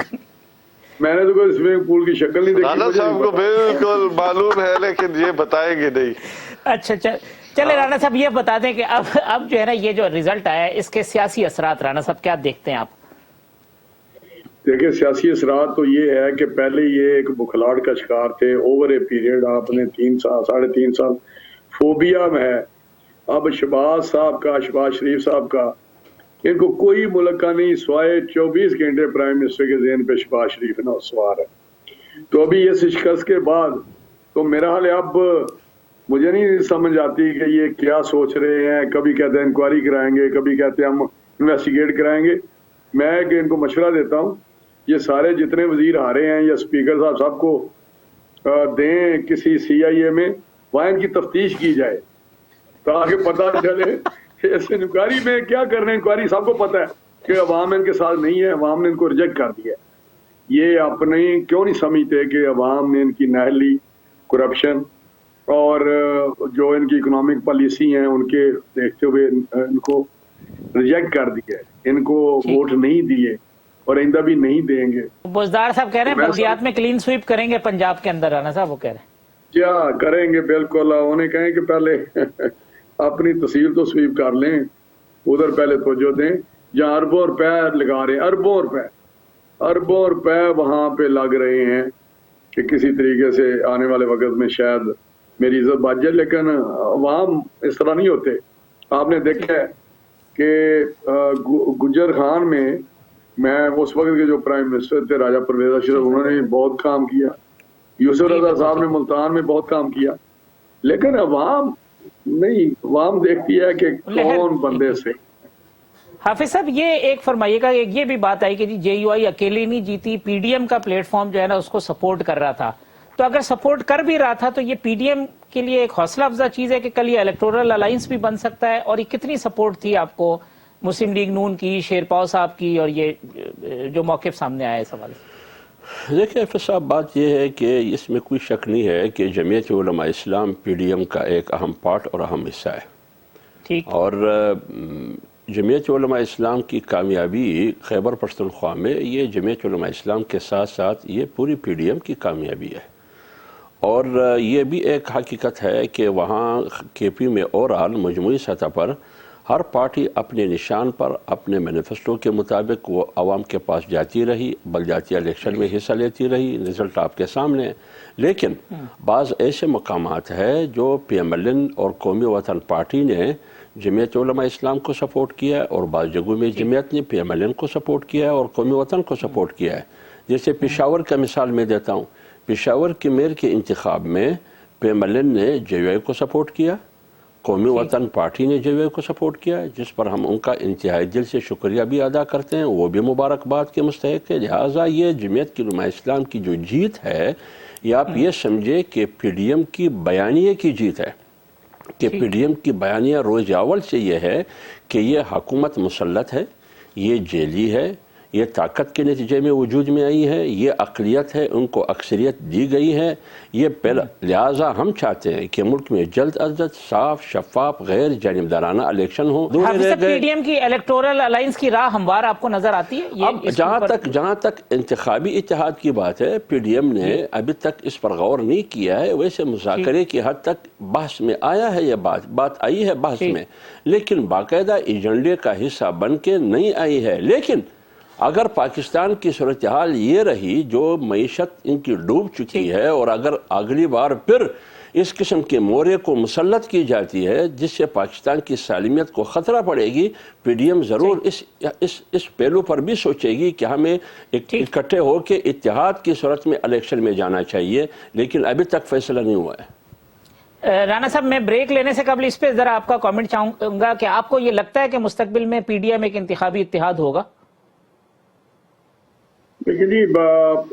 میں نے تو کوئی سوئمنگ پول کی شکل نہیں دیکھی. رانا صاحب کو بالکل معلوم ہے لیکن یہ بتائیں گے نہیں. اچھا چلے رانا صاحب یہ بتا دیں کہ اب جو ہے نا یہ جو ریزلٹ آیا ہے اس کے سیاسی اثرات رانا صاحب کیا دیکھتے ہیں آپ؟ دیکھیں سیاسی اثرات تو یہ ہے کہ پہلے یہ ایک بخلاڑ کا شکار تھے، اوور اے پیریڈ آپ نے 3 سال 3.5 سال فوبیا میں ہے. اب شہباز صاحب کا، شہباز شریف صاحب کا، ان کو کوئی ملک کا نہیں سوائے 24 گھنٹے پرائم منسٹر کے ذہن پہ شہباز شریف نا سوار ہے. تو ابھی اس شکست کے بعد تو میرا حال ہے، اب مجھے نہیں سمجھ آتی کہ یہ کیا سوچ رہے ہیں. کبھی کہتے ہیں انکوائری کرائیں گے، کبھی کہتے ہیں ہم انویسٹیگیٹ کرائیں گے. میں کہ ان کو مشورہ دیتا ہوں، یہ سارے جتنے وزیر ہارے ہیں یا اسپیکر صاحب سب کو دیں کسی CIA میں، وہاں ان کی تفتیش کی جائے تاکہ پتہ چلے اس انکوائری میں کیا کر رہے ہیں. انکوائری سب کو پتہ ہے کہ عوام ان کے ساتھ نہیں ہے، عوام نے ان کو ریجیکٹ کر دیا ہے. یہ اپنے کیوں نہیں سمجھتے کہ عوام نے ان کی نااہلی، کرپشن اور جو ان کی اکنامک پالیسی ہیں ان کے دیکھتے ہوئے ان کو ریجیکٹ کر دیا ہے، ان کو ووٹ نہیں دیے اور آئندہ بھی نہیں دیں گے. بزدار صاحب کہہ رہے ہیں بلدیات میں کلین سویپ کریں گے پنجاب کے اندر. رانا صاحب وہ کہہ رہے ہیں کیا کریں گے، بالکل انہیں کہیں کہ پہلے اپنی تحصیل تو سویپ کر لیں، ادھر پہلے توجہ دیں. جہاں اربوں روپے لگا رہے ہیں، اربوں روپے وہاں پہ لگ رہے ہیں کہ کسی طریقے سے آنے والے وقت میں شاید میری عزت بچ جائے. لیکن عوام اس طرح نہیں ہوتے. آپ نے دیکھا ہے کہ گجر خان میں اس وقت کے جو پرائم منسٹر تھے راجہ پرویز اشرف، انہوں نے بہت کام کیا. یوسف رضا صاحب نے ملتان میں بہت کام کیا. لیکن عوام نہیں، عوام دیکھتی ہے کہ کون بندے سے. حافظ صاحب یہ ایک فرمائیے گا، یہ بھی بات آئی کہ جی JUI اکیلی نہیں جیتی، PDM کا پلیٹ فارم جو ہے نا اس کو سپورٹ کر رہا تھا. تو اگر سپورٹ کر بھی رہا تھا تو یہ PDM کے لیے ایک حوصلہ افزا چیز ہے کہ کل یہ الیکٹورل الائنس بھی بن سکتا ہے. اور یہ کتنی سپورٹ تھی آپ کو مسلم لیگ نون کی، شیرپاؤ صاحب کی، اور یہ جو موقف سامنے آیا اس حوالے سے؟ دیکھیں حافظ صاحب، بات یہ ہے کہ اس میں کوئی شک نہیں ہے کہ جمعیت علماء اسلام PDM کا ایک اہم پارٹ اور اہم حصہ ہے. ٹھیک. اور جمعیت علماء اسلام کی کامیابی خیبر پختونخوا میں یہ جمعیت علماء اسلام کے ساتھ ساتھ یہ پوری PDM کی کامیابی ہے. اور یہ بھی ایک حقیقت ہے کہ وہاں KP میں اوورآل مجموعی سطح پر ہر پارٹی اپنے نشان پر اپنے مینیفیسٹو کے مطابق وہ عوام کے پاس جاتی رہی، بلدیاتی الیکشن میں حصہ لیتی رہی. رزلٹ آپ کے سامنے ہے. لیکن بعض ایسے مقامات ہیں جو PMLN اور قومی وطن پارٹی نے جمعیت علماء اسلام کو سپورٹ کیا ہے، اور بعض جگہوں میں جمعیت نے PMLN کو سپورٹ کیا ہے اور قومی وطن کو سپورٹ کیا ہے. جیسے پشاور کا مثال میں دیتا ہوں. پشاور کے میئر کے انتخاب میں PMLN نے JUI کو سپورٹ کیا، قومی وطن پارٹی نے JUI کو سپورٹ کیا، جس پر ہم ان کا انتہائی دل سے شکریہ بھی ادا کرتے ہیں. وہ بھی مبارکباد کے مستحق ہے. لہٰذا یہ جمعیت علماء اسلام کی جو جیت ہے، یہ آپ یہ سمجھے کہ PDM کی بیانیے کی جیت ہے. کہ PDM کی بیانیہ روز اول سے یہ ہے کہ یہ حکومت مسلط ہے، یہ جیلی ہے، یہ طاقت کے نتیجے میں وجود میں آئی ہے، یہ اقلیت ہے، ان کو اکثریت دی گئی ہے. یہ لہٰذا ہم چاہتے ہیں کہ ملک میں جلد از جلد صاف، شفاف، غیر جانبدارانہ الیکشن ہو. PDM کی الیکٹورل الائنس کی راہ ہموار آپ کو نظر آتی ہے؟ اب جہاں تک انتخابی اتحاد کی بات ہے، PDM نے ابھی تک اس پر غور نہیں کیا ہے. ویسے مذاکرے کی حد تک بحث میں آیا ہے، یہ بات آئی ہے بحث میں، لیکن باقاعدہ ایجنڈے کا حصہ بن کے نہیں آئی ہے. لیکن اگر پاکستان کی صورتحال یہ رہی جو معیشت ان کی ڈوب چکی ہے، اور اگر اگلی بار پھر اس قسم کے مورے کو مسلط کی جاتی ہے جس سے پاکستان کی سالمیت کو خطرہ پڑے گی، PDM ضرور اس پہلو پر بھی سوچے گی کہ ہمیں اکٹھے ہو کے اتحاد کی صورت میں الیکشن میں جانا چاہیے. لیکن ابھی تک فیصلہ نہیں ہوا ہے. رانا صاحب میں بریک لینے سے قبل اس پہ ذرا آپ کا کامنٹ چاہوں گا کہ آپ کو یہ لگتا ہے کہ مستقبل میں PDM ایک انتخابی اتحاد ہوگا؟ لیکن جی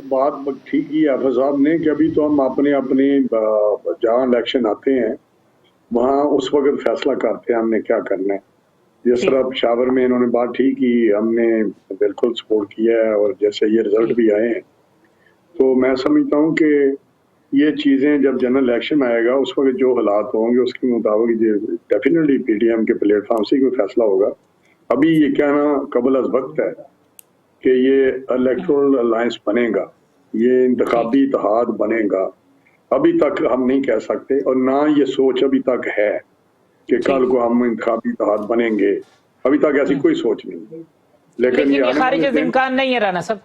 بات ٹھیک ہی حافظ صاحب نے کہ ابھی تو ہم اپنے جہاں الیکشن آتے ہیں وہاں اس وقت فیصلہ کرتے ہیں ہم نے کیا کرنا ہے. جس طرح پشاور میں انہوں نے بات ٹھیک کی، ہم نے بالکل سپورٹ کیا ہے، اور جیسے یہ رزلٹ بھی آئے ہیں تو میں سمجھتا ہوں کہ یہ چیزیں جب جنرل الیکشن آئے گا اس وقت جو حالات ہوں گے اس کے مطابق ڈیفینیٹلی PDM کے پلیٹ فارم سے کوئی فیصلہ ہوگا. ابھی یہ کہنا قبل از وقت ہے کہ یہ الیکٹورل الائنس بنے گا، یہ انتخابی اتحاد بنے گا. ابھی تک ہم نہیں کہہ سکتے، اور نہ یہ سوچ ابھی تک ہے. کہ کل کو ہم انتخابی اتحاد بنیں گے. ابھی تک ایسی کوئی سوچ نہیں ہے. لیکن یہ آنے خارج والے از دن امکان نہیں ہے رانا صاحب.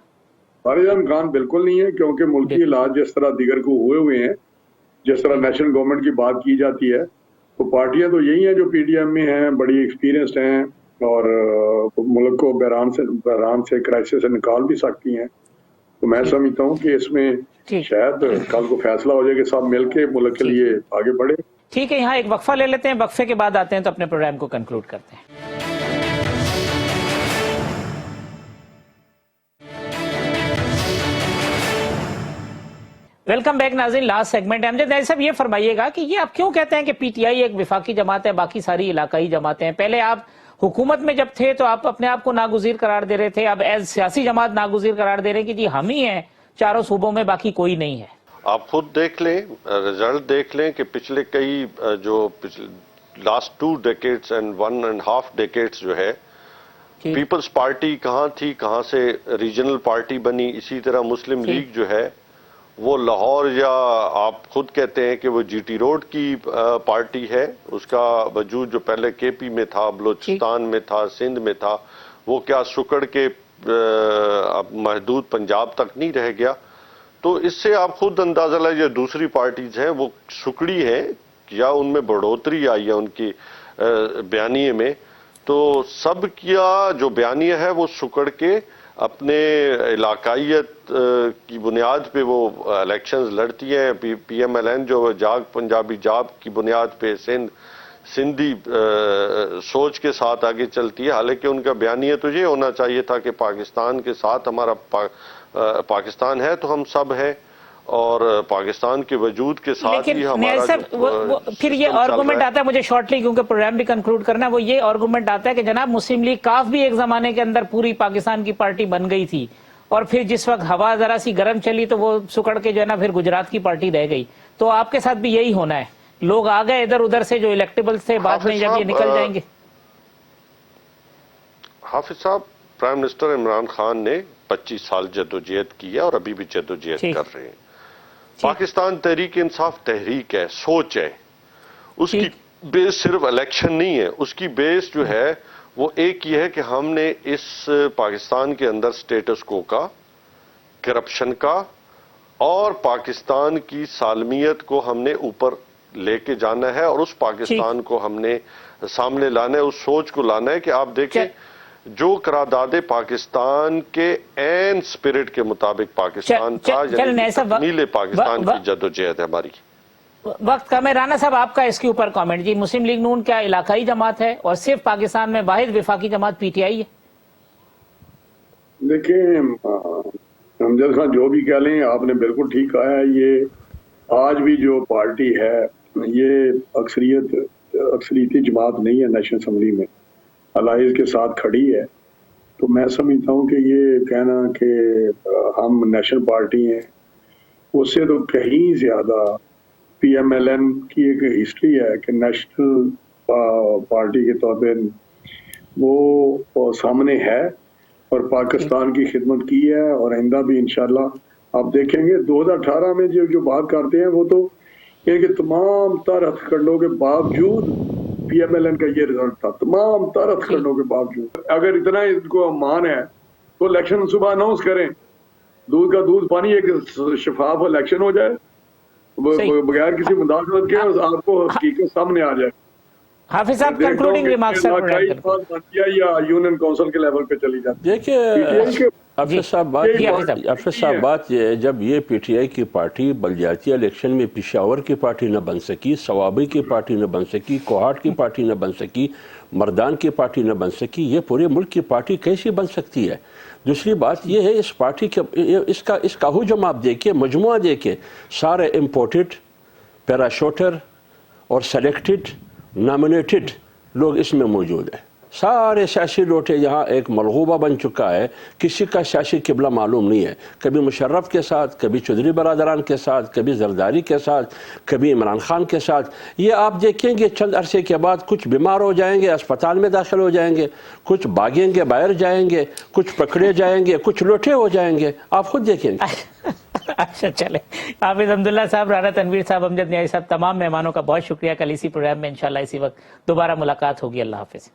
خارج از امکان بالکل نہیں ہے، کیونکہ ملکی حالات جس طرح دیگر کو ہوئے ہیں، جس طرح نیشنل گورنمنٹ کی بات کی جاتی ہے، تو پارٹیاں تو یہی ہیں جو پی ڈی ایم میں ہیں، بڑی ایکسپیرینسڈ ہیں اور ملک کو بحران سے کرائسس سے نکال بھی سکتی ہیں. تو میں سمجھتا ہوں کہ اس میں شاید کل کو فیصلہ ہو جائے کہ سب مل کے ملک کے لیے آگے بڑھے. ٹھیک ہے، یہاں ایک وقفہ لے لیتے ہیں، وقفے کے بعد آتے ہیں تو اپنے پروگرام کو کنکلوڈ کرتے ہیں. ویلکم بیک ناظرین. لاسٹ سیگمنٹ ہے. امجد صاحب یہ فرمائیے گا کہ یہ آپ کیوں کہتے ہیں کہ پی ٹی آئی ایک وفاقی جماعت ہے، باقی ساری علاقائی جماعتیں ہیں؟ پہلے آپ حکومت میں جب تھے تو آپ اپنے آپ کو ناگزیر قرار دے رہے تھے، اب ایز سیاسی جماعت ناگزیر قرار دے رہے ہیں کہ جی ہم ہی ہیں چاروں صوبوں میں، باقی کوئی نہیں ہے. آپ خود دیکھ لیں، رزلٹ دیکھ لیں کہ پچھلے کئی لاسٹ 2 ڈیکیڈز اینڈ 1.5 ڈیکیڈز جو ہے، پیپلز پارٹی کہاں تھی، کہاں سے ریجنل پارٹی بنی. اسی طرح مسلم لیگ جو ہے وہ لاہور، یا آپ خود کہتے ہیں کہ وہ جی ٹی روڈ کی پارٹی ہے، اس کا وجود جو پہلے کے پی میں تھا، بلوچستان میں تھا، سندھ میں تھا، وہ کیا سکڑ کے محدود پنجاب تک نہیں رہ گیا. تو اس سے آپ خود اندازہ لائیں، جو دوسری پارٹیز ہیں وہ سکڑی ہیں یا ان میں بڑھوتری آئی ہے ان کی بیانیے میں. تو سب کیا جو بیانیہ ہے وہ سکڑ کے اپنے علاقائیت کی بنیاد پہ وہ الیکشنز لڑتی ہیں. پی ایم ایل این جو جاگ پنجابی جاب کی بنیاد پہ سندھی سوچ کے ساتھ آگے چلتی ہے. حالانکہ ان کا بیانیہ تو یہ ہونا چاہیے تھا کہ پاکستان کے ساتھ ہمارا پاکستان ہے تو ہم سب ہیں، اور پاکستان کے وجود کے ساتھ ہی ہمارا پھر یہ آرگومنٹ آتا ہے، مجھے شارٹلی کیونکہ پروگرام بھی کنکلوڈ کرنا ہے، وہ یہ آرگومنٹ آتا ہے کہ جناب مسلم لیگ کاف بھی ایک زمانے کے اندر پوری پاکستان کی پارٹی بن گئی تھی، اور پھر جس وقت ہوا ذرا سی گرم چلی تو وہ سکڑ کے جو ہے نا پھر گجرات کی پارٹی رہ گئی. تو آپ کے ساتھ بھی یہی ہونا ہے، لوگ آ گئے ادھر ادھر سے جو الیکٹیبلز تھے، بعد میں جب یہ نکل جائیں گے. حافظ صاحب، پرائم منسٹر عمران خان نے 25 سال جدوجہد کی ہے اور ابھی بھی جدوجہد کر رہے ہیں. پاکستان تحریک انصاف تحریک ہے، سوچ ہے، اس کی بیس صرف الیکشن نہیں ہے. اس کی بیس جو ہے وہ ایک یہ ہے کہ ہم نے اس پاکستان کے اندر سٹیٹس کو کا، کرپشن کا اور پاکستان کی سالمیت کو ہم نے اوپر لے کے جانا ہے، اور اس پاکستان کو ہم نے سامنے لانا ہے، اس سوچ کو لانا ہے کہ آپ دیکھیں جو قرارداد پاکستان کے این سپرٹ کے مطابق پاکستان تھا، یعنی تکمیل پاکستان کی جدوجہد ہے ہماری. وقت کم ہے. رانا صاحب آپ کا اس کے اوپر کامنٹ. جی مسلم لیگ نون کیا علاقائی جماعت ہے اور صرف پاکستان میں واحد وفاقی جماعت پی ٹی آئی ہے؟ دیکھیں امجد خان جو بھی کہہ لیں، آپ نے بالکل ٹھیک کہا ہے. یہ آج بھی جو پارٹی ہے یہ اکثریتی جماعت نہیں ہے، نیشنل اسمبلی میں الائز کے ساتھ کھڑی ہے. تو میں سمجھتا ہوں کہ یہ کہنا کہ ہم نیشنل پارٹی ہیں، اس سے تو کہیں زیادہ پی ایم ایل این کی ایک ہسٹری ہے کہ نیشنل پارٹی کے طور پہ وہ سامنے ہے اور پاکستان کی خدمت کی ہے، اور آئندہ بھی انشاءاللہ آپ دیکھیں گے. 2018 میں جو بات کرتے ہیں وہ تو کہ تمام تر ہتھ کنڈوں کے باوجود پی ایم ایل این کا یہ رزلٹ تھا، تمام تر ہتھ کنڈوں کے باوجود. اگر اتنا ان کو مان ہے تو الیکشن صبح اناؤنس کریں، دودھ کا دودھ پانی، ایک شفاف الیکشن ہو جائے بغیر کسی مداخلت کے، آپ کو حقیقت سامنے آ جائے. حافظ صاحب کنکلوڈنگ ریمارکس یا یونین کونسل کے لیول پہ چلی جاتی. دیکھیے افسر صاحب بات یہ ہے، جب یہ پی ٹی آئی کی پارٹی بلدیاتی الیکشن میں پشاور کی پارٹی نہ بن سکی، سوابی کی پارٹی نہ بن سکی، کوہاٹ کی پارٹی نہ بن سکی، مردان کی پارٹی نہ بن سکی، یہ پورے ملک کی پارٹی کیسی بن سکتی ہے؟ دوسری بات یہ ہے اس پارٹی کے اس کا حجم آپ دیکھیں، مجموعہ دیکھیں، سارے امپورٹڈ، پیراشوٹر اور سلیکٹڈ نامنیٹڈ لوگ اس میں موجود ہیں. سارے سیاسی لوٹے یہاں ایک ملغوبہ بن چکا ہے، کسی کا سیاسی قبلہ معلوم نہیں ہے. کبھی مشرف کے ساتھ، کبھی چودھری برادران کے ساتھ، کبھی زرداری کے ساتھ، کبھی عمران خان کے ساتھ. یہ آپ دیکھیں گے چند عرصے کے بعد کچھ بیمار ہو جائیں گے، اسپتال میں داخل ہو جائیں گے، کچھ بھاگیں گے باہر جائیں گے، کچھ پکڑے جائیں گے، کچھ لوٹے ہو جائیں گے. آپ خود دیکھیں گے. اچھا چلے. حافظ عبداللہ صاحب, رانا تنویر صاحب, امجد نیازی صاحب, تمام مہمانوں کا بہت شکریہ. کل اسی پروگرام میں انشاءاللہ اسی وقت دوبارہ ملاقات ہوگی. اللہ حافظ.